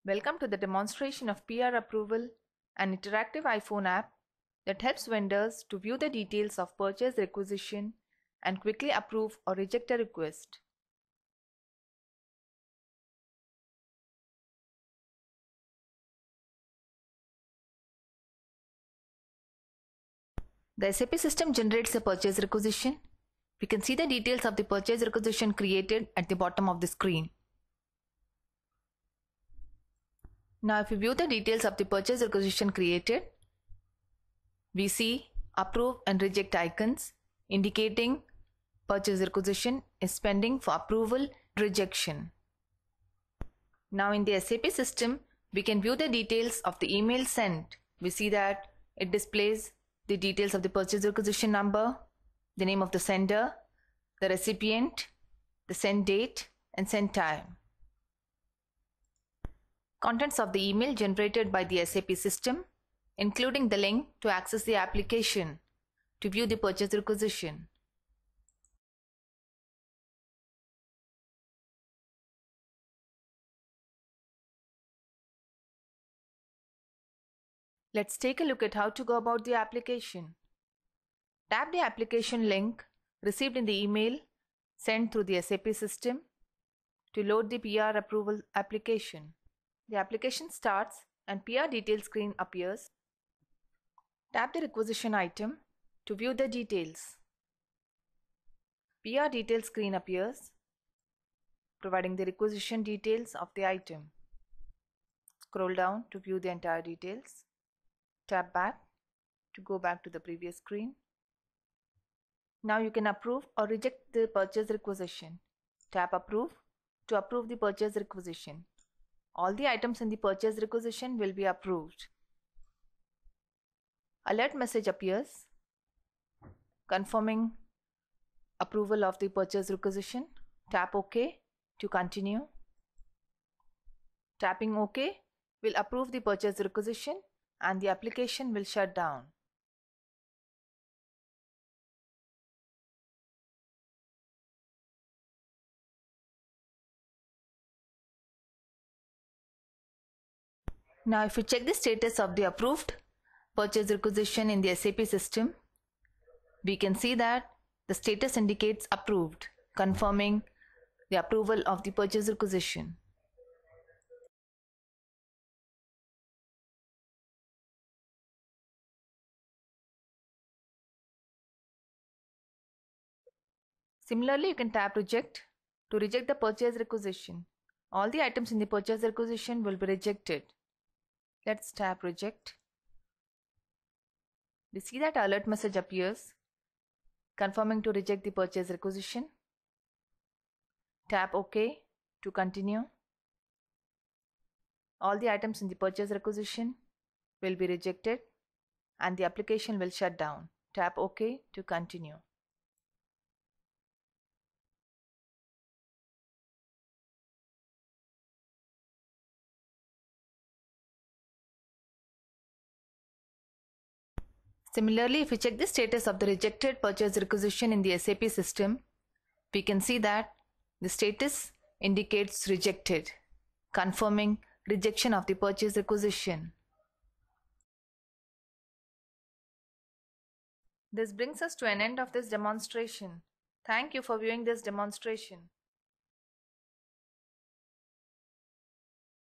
Welcome to the demonstration of PR Approval, an interactive iPhone app that helps vendors to view the details of purchase requisition and quickly approve or reject a request. The SAP system generates a purchase requisition. We can see the details of the purchase requisition created at the bottom of the screen. Now if we view the details of the purchase requisition created, we see approve and reject icons indicating purchase requisition is pending for approval rejection. Now in the SAP system, we can view the details of the email sent. We see that it displays the details of the purchase requisition number, the name of the sender, the recipient, the send date and send time. Contents of the email generated by the SAP system, including the link to access the application to view the purchase requisition. Let's take a look at how to go about the application. Tap the application link received in the email sent through the SAP system to load the PR approval application. The application starts and PR details screen appears. Tap the requisition item to view the details. PR details screen appears, providing the requisition details of the item. Scroll down to view the entire details. Tap back to go back to the previous screen. Now you can approve or reject the purchase requisition. Tap approve to approve the purchase requisition. All the items in the purchase requisition will be approved. Alert message appears confirming approval of the purchase requisition. Tap OK to continue. Tapping OK will approve the purchase requisition and the application will shut down. Now if we check the status of the approved purchase requisition in the SAP system, we can see that the status indicates approved, confirming the approval of the purchase requisition. Similarly, you can tap reject to reject the purchase requisition. All the items in the purchase requisition will be rejected. Let's tap reject. We see that alert message appears confirming to reject the purchase requisition. Tap OK to continue. All the items in the purchase requisition will be rejected and the application will shut down. Tap OK to continue. Similarly, if we check the status of the rejected purchase requisition in the SAP system, we can see that the status indicates rejected, confirming rejection of the purchase requisition. This brings us to an end of this demonstration. Thank you for viewing this demonstration.